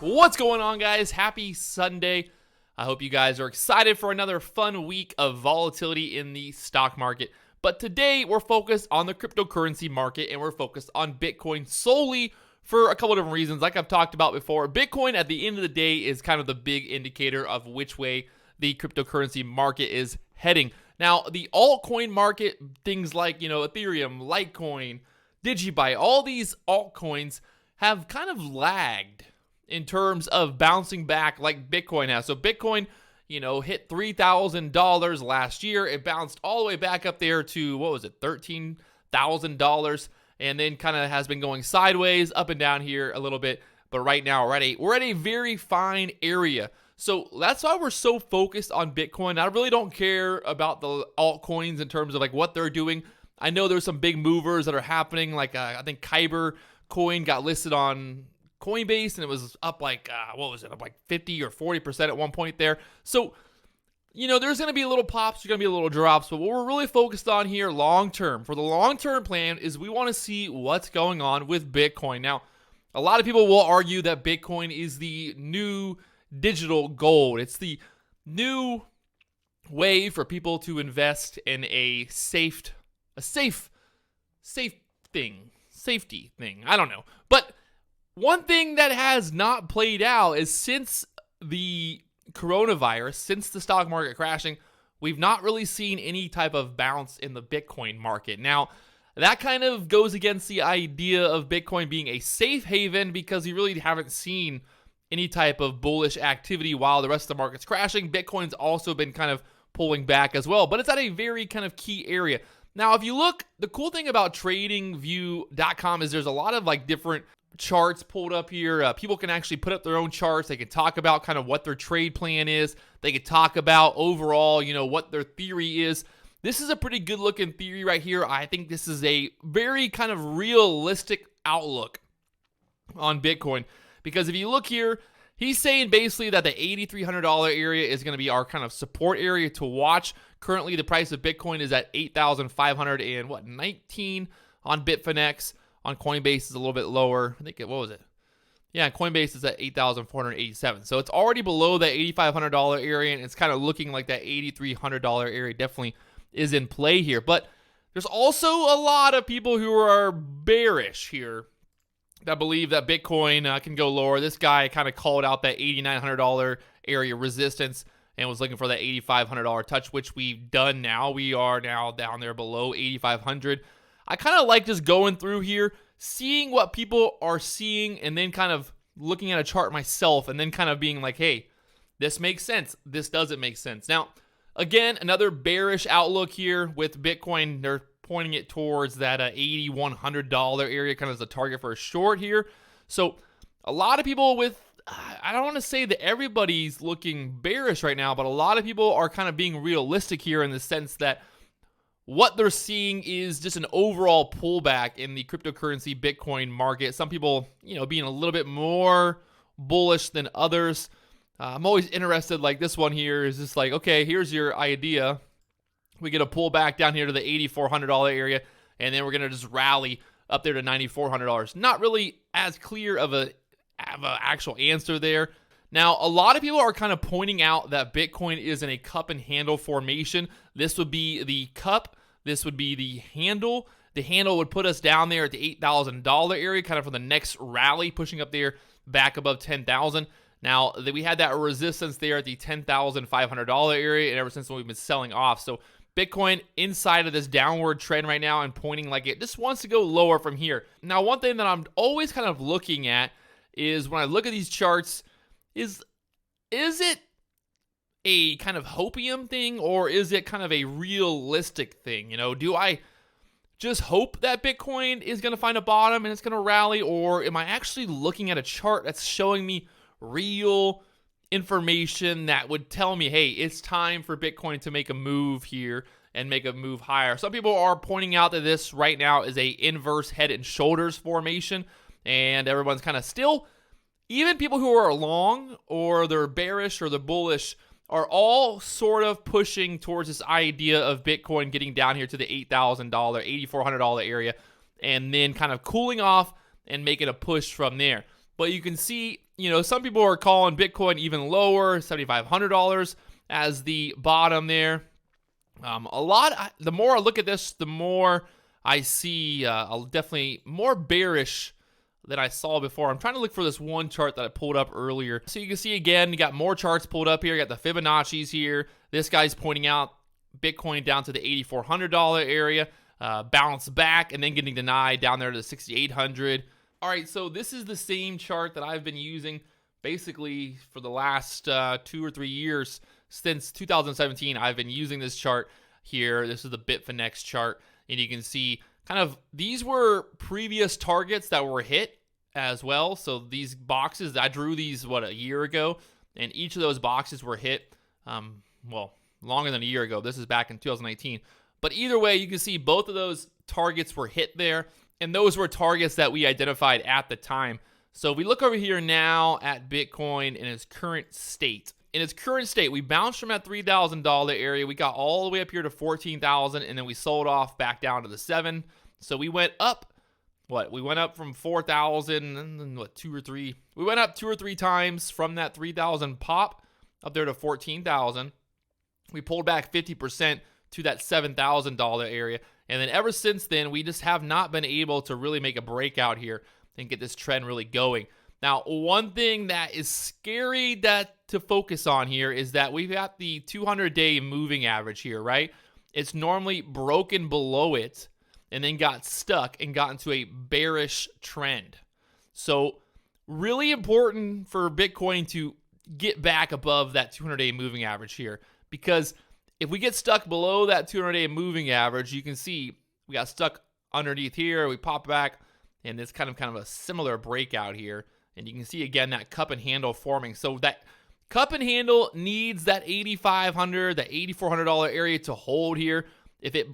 What's going on, guys? Happy Sunday. I hope you guys are excited for another fun week of volatility in the stock market. But today we're focused on the cryptocurrency market and we're focused on Bitcoin solely for a couple of different reasons. Like I've talked about before, Bitcoin at the end of the day is kind of the big indicator of which way the cryptocurrency market is heading. Now, the altcoin market, things like, Ethereum, Litecoin, Digibyte, all these altcoins have kind of lagged in terms of bouncing back like Bitcoin has. So Bitcoin, hit $3,000 last year. It bounced all the way back up there to, $13,000, and then kind of has been going sideways, up and down here a little bit. But right now we're at a very fine area. So that's why we're so focused on Bitcoin. I really don't care about the altcoins in terms of like what they're doing. I know there's some big movers that are happening. Like I think Kyber coin got listed on Coinbase and it was up like, up like 50 or 40% at one point there. So, there's going to be a little pops, there's going to be a little drops, but what we're really focused on here long-term, for the long-term plan, is we want to see what's going on with Bitcoin. Now, a lot of people will argue that Bitcoin is the new digital gold. It's the new way for people to invest in a safety thing. I don't know. But one thing that has not played out is since the coronavirus, since the stock market crashing, we've not really seen any type of bounce in the Bitcoin market. Now, that kind of goes against the idea of Bitcoin being a safe haven because you really haven't seen any type of bullish activity while the rest of the market's crashing. Bitcoin's also been kind of pulling back as well, but it's at a very kind of key area. Now, if you look, the cool thing about tradingview.com is there's a lot of like different charts pulled up here. People can actually put up their own charts. They can talk about kind of what their trade plan is. They can talk about overall, what their theory is. This is a pretty good looking theory right here. I think this is a very kind of realistic outlook on Bitcoin. Because if you look here, he's saying basically that the $8,300 area is going to be our kind of support area to watch. Currently, the price of Bitcoin is at $8,519 on Bitfinex. On Coinbase is a little bit lower. I think Coinbase is at $8,487. So it's already below that $8,500 area, and it's kind of looking like that $8,300 area definitely is in play here. But there's also a lot of people who are bearish here that believe that Bitcoin can go lower. This guy kind of called out that $8,900 area resistance and was looking for that $8,500 touch, which we've done now. We are now down there below $8,500. I kind of like just going through here, seeing what people are seeing, and then kind of looking at a chart myself, and then kind of being like, hey, this makes sense. This doesn't make sense. Now, again, another bearish outlook here with Bitcoin. They're pointing it towards that $8,100 area, kind of as a target for a short here. So a lot of people I don't want to say that everybody's looking bearish right now, but a lot of people are kind of being realistic here in the sense that what they're seeing is just an overall pullback in the cryptocurrency Bitcoin market. Some people, being a little bit more bullish than others. I'm always interested, like this one here is just like, okay, here's your idea. We get a pullback down here to the $8,400 area, and then we're going to just rally up there to $9,400. Not really as clear of a actual answer there. Now, a lot of people are kind of pointing out that Bitcoin is in a cup and handle formation. This would be the cup. This would be the handle. The handle would put us down there at the $8,000 area, kind of for the next rally, pushing up there back above $10,000. Now, we had that resistance there at the $10,500 area, and ever since then we've been selling off. So Bitcoin inside of this downward trend right now and pointing like it just wants to go lower from here. Now, one thing that I'm always kind of looking at is when I look at these charts, is it a kind of hopium thing, or is it kind of a realistic thing? Do I just hope that Bitcoin is going to find a bottom and it's going to rally, or am I actually looking at a chart that's showing me real information that would tell me, hey, it's time for Bitcoin to make a move here and make a move higher? Some people are pointing out that this right now is a inverse head and shoulders formation, and everyone's kind of still, even people who are long or they're bearish or they're bullish, are all sort of pushing towards this idea of Bitcoin getting down here to the $8,000, $8,400 area, and then kind of cooling off and making a push from there. But you can see some people are calling Bitcoin even lower, $7,500 as the bottom there. The more I look at this, the more I see definitely more bearish than I saw before. I'm trying to look for this one chart that I pulled up earlier. So you can see again, you got more charts pulled up here. You got the Fibonacci's here. This guy's pointing out Bitcoin down to the $8,400 area, bounce back, and then getting denied down there to the 6,800. All right, so this is the same chart that I've been using basically for the last 2 or 3 years. Since 2017, I've been using this chart here. This is the Bitfinex chart, and you can see kind of these were previous targets that were hit as well. So these boxes, I drew these, a year ago, and each of those boxes were hit, longer than a year ago. This is back in 2019. But either way, you can see both of those targets were hit there, and those were targets that we identified at the time. So if we look over here now at Bitcoin in its current state. In its current state, we bounced from that $3,000 area. We got all the way up here to 14,000, and then we sold off back down to the 7. So we went up, we went up from 4,000, and then 2 or 3. We went up 2 or 3 times from that 3,000 pop up there to 14,000. We pulled back 50% to that $7,000 area. And then ever since then, we just have not been able to really make a breakout here and get this trend really going. Now, one thing that is scary to focus on here is that we've got the 200-day moving average here, right? It's normally broken below it and then got stuck and got into a bearish trend. So really important for Bitcoin to get back above that 200-day moving average here, because if we get stuck below that 200-day moving average, you can see we got stuck underneath here. We pop back, and it's kind of a similar breakout here. And you can see, again, that cup and handle forming. So that cup and handle needs that $8,500, that $8,400 area to hold here. If this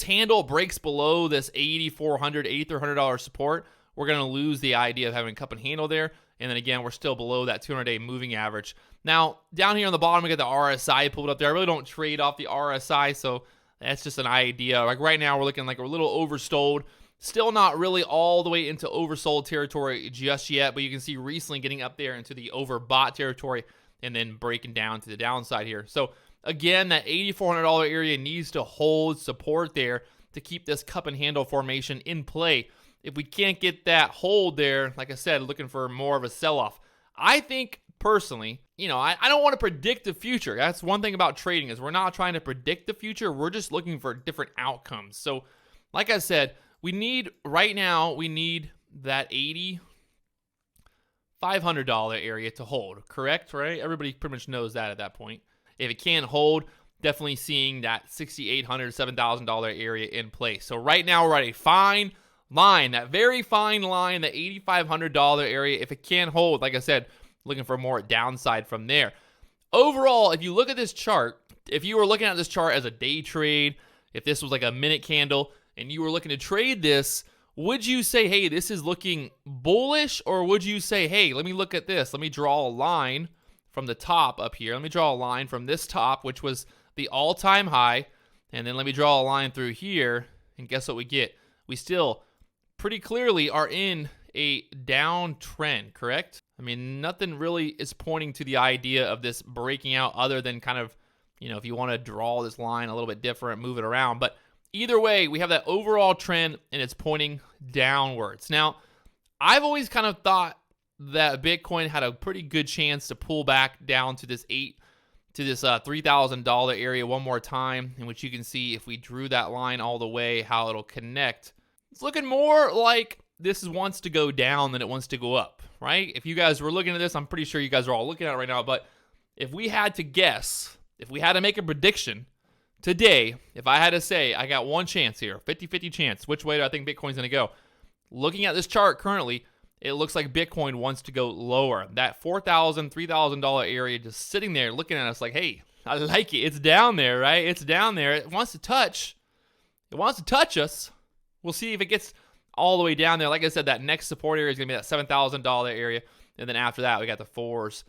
handle breaks below this $8,400, $8,300 support, we're going to lose the idea of having cup and handle there. And then again, we're still below that 200-day moving average. Now, down here on the bottom, we got the RSI pulled up there. I really don't trade off the RSI, so that's just an idea. Like right now, we're looking like we're a little oversold. Still not really all the way into oversold territory just yet, but you can see recently getting up there into the overbought territory and then breaking down to the downside here. So again, that $8,400 area needs to hold support there to keep this cup and handle formation in play. If we can't get that hold there, like I said, looking for more of a sell-off. I think personally, I don't want to predict the future. That's one thing about trading is we're not trying to predict the future. We're just looking for different outcomes. So like I said, right now, we need that $8,500 area to hold, correct, right? Everybody pretty much knows that at that point. If it can't hold, definitely seeing that $6,800, $7,000 area in place. So right now, we're at a fine line, that very fine line, the $8,500 area. If it can't hold, like I said, looking for more downside from there. Overall, if you look at this chart, if you were looking at this chart as a day trade, if this was like a minute candle, and you were looking to trade this, would you say, hey, this is looking bullish? Or would you say, hey, let me look at this. Let me draw a line from the top up here. Let me draw a line from this top, which was the all-time high. And then let me draw a line through here. And guess what we get? We still pretty clearly are in a downtrend, correct? I mean, nothing really is pointing to the idea of this breaking out other than kind of, if you want to draw this line a little bit different, move it around. But either way, we have that overall trend, and it's pointing downwards. Now, I've always kind of thought that Bitcoin had a pretty good chance to pull back down to this $3,000 area one more time, in which you can see if we drew that line all the way, how it'll connect. It's looking more like this wants to go down than it wants to go up, right? If you guys were looking at this, I'm pretty sure you guys are all looking at it right now, but if we had to guess, if we had to make a prediction, today, if I had to say, I got one chance here, 50-50 chance, which way do I think Bitcoin's going to go? Looking at this chart currently, it looks like Bitcoin wants to go lower. That $4,000, $3,000 area just sitting there looking at us like, hey, I like it. It's down there, right? It's down there. It wants to touch. It wants to touch us. We'll see if it gets all the way down there. Like I said, that next support area is going to be that $7,000 area. And then after that, we got the fours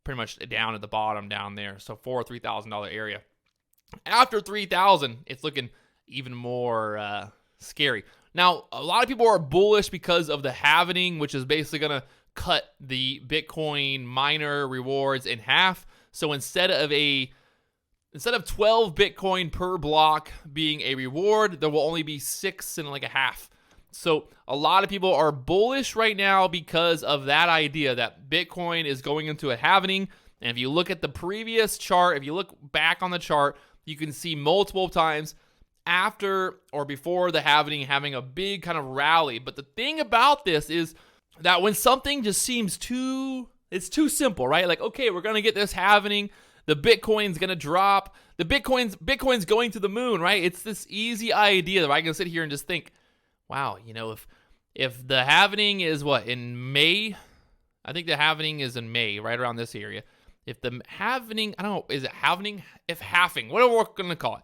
pretty much down at the bottom down there. So $4,000, $3,000 area. After 3,000, it's looking even more scary. Now, a lot of people are bullish because of the halvening, which is basically going to cut the Bitcoin miner rewards in half. So instead of 12 Bitcoin per block being a reward, there will only be 6 and like a half. So a lot of people are bullish right now because of that idea that Bitcoin is going into a halvening. And if you look at the previous chart, if you look back on the chart, you can see multiple times after or before the halvening having a big kind of rally. But the thing about this is that when something just seems it's too simple, right? Like, okay, we're going to get this halvening. The Bitcoin's going to drop. The Bitcoin's going to the moon, right? It's this easy idea that I can sit here and just think, wow, if the halvening is what, in May? I think the halvening is in May, right around this area. If the halvening, I don't know, is it halvening? If halving, whatever we're going to call it.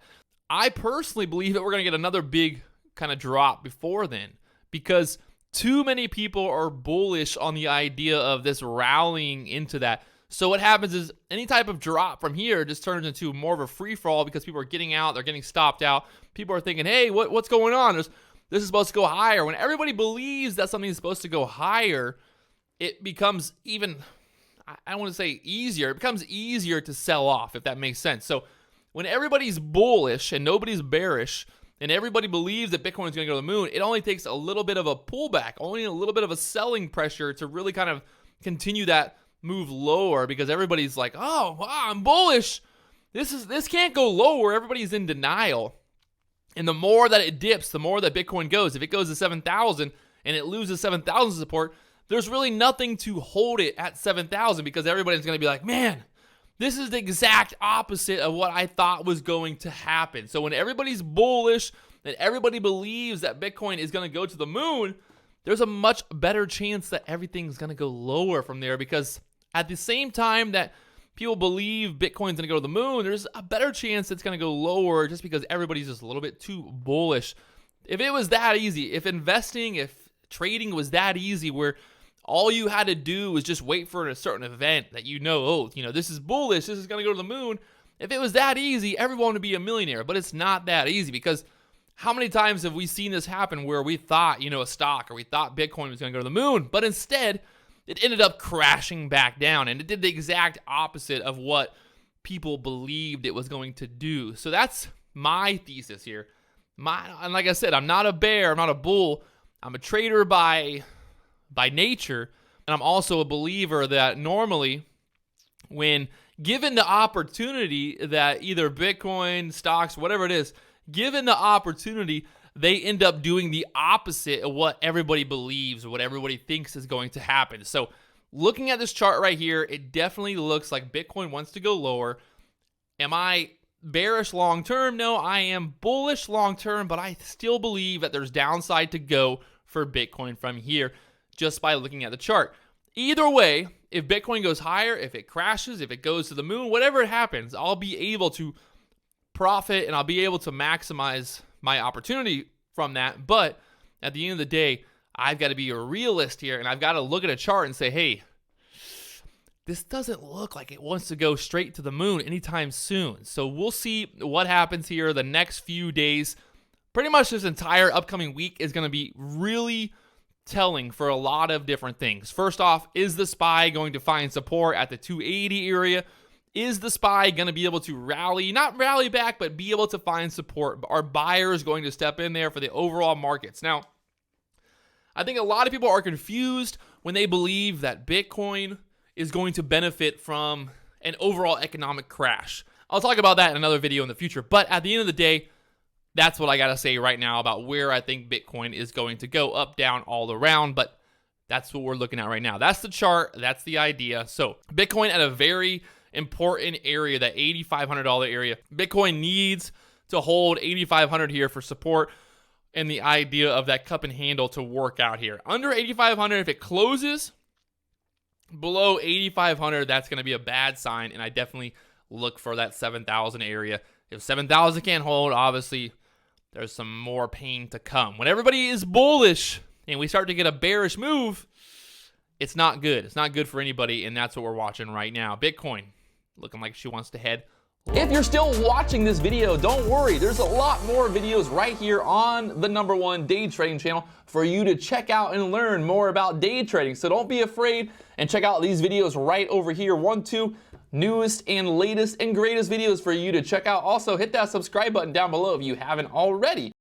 I personally believe that we're going to get another big kind of drop before then, because too many people are bullish on the idea of this rallying into that. So what happens is any type of drop from here just turns into more of a free fall because people are getting out, they're getting stopped out. People are thinking, hey, what's going on? This is supposed to go higher. When everybody believes that something is supposed to go higher, it becomes even, I don't want to say easier, it becomes easier to sell off, if that makes sense. So when everybody's bullish and nobody's bearish, and everybody believes that Bitcoin is going to go to the moon, it only takes a little bit of a pullback, only a little bit of a selling pressure to really kind of continue that move lower, because everybody's like, oh, wow, I'm bullish. This can't go lower. Everybody's in denial. And the more that it dips, the more that Bitcoin goes. If it goes to 7,000 and it loses 7,000 support, there's really nothing to hold it at 7,000, because everybody's going to be like, man, this is the exact opposite of what I thought was going to happen. So when everybody's bullish and everybody believes that Bitcoin is going to go to the moon, there's a much better chance that everything's going to go lower from there, because at the same time that people believe Bitcoin's going to go to the moon, there's a better chance it's going to go lower just because everybody's just a little bit too bullish. If it was that easy, if trading was that easy where all you had to do was just wait for a certain event that this is bullish, this is going to go to the moon. If it was that easy, everyone would be a millionaire. But it's not that easy, because how many times have we seen this happen where we thought, a stock, or we thought Bitcoin was going to go to the moon, but instead it ended up crashing back down, and it did the exact opposite of what people believed it was going to do. So that's my thesis here. And like I said, I'm not a bear, I'm not a bull. I'm a trader by nature, and I'm also a believer that normally when given the opportunity that either Bitcoin, stocks, whatever it is, given the opportunity, they end up doing the opposite of what everybody believes or what everybody thinks is going to happen. So looking at this chart right here, it definitely looks like Bitcoin wants to go lower. Am I bearish long term? No, I am bullish long term, but I still believe that there's downside to go for Bitcoin from here, just by looking at the chart. Either way, if Bitcoin goes higher, if it crashes, if it goes to the moon, whatever it happens, I'll be able to profit and I'll be able to maximize my opportunity from that. But at the end of the day, I've got to be a realist here, and I've got to look at a chart and say, hey, this doesn't look like it wants to go straight to the moon anytime soon. So we'll see what happens here the next few days. Pretty much this entire upcoming week is going to be really telling for a lot of different things. First off, is the SPY going to find support at the 280 area? Is the SPY going to be able to not rally back, but be able to find support? Are buyers going to step in there for the overall markets? Now, I think a lot of people are confused when they believe that Bitcoin is going to benefit from an overall economic crash. I'll talk about that in another video in the future, but at the end of the day, that's what I got to say right now about where I think Bitcoin is going to go, up, down, all around, but that's what we're looking at right now. That's the chart. That's the idea. So Bitcoin at a very important area, that $8,500 area. Bitcoin needs to hold 8,500 here for support, and the idea of that cup and handle to work out here. Under 8,500, if it closes below 8,500, that's going to be a bad sign, and I definitely look for that 7,000 area. If 7,000 can't hold, obviously there's some more pain to come. When everybody is bullish and we start to get a bearish move, it's not good. It's not good for anybody, and that's what we're watching right now. Bitcoin looking like she wants to head If you're still watching this video, don't worry. There's a lot more videos right here on the #1 day trading channel for you to check out and learn more about day trading. So don't be afraid and check out these videos right over here. 1, 2 newest and latest and greatest videos for you to check out. Also, hit that subscribe button down below if you haven't already.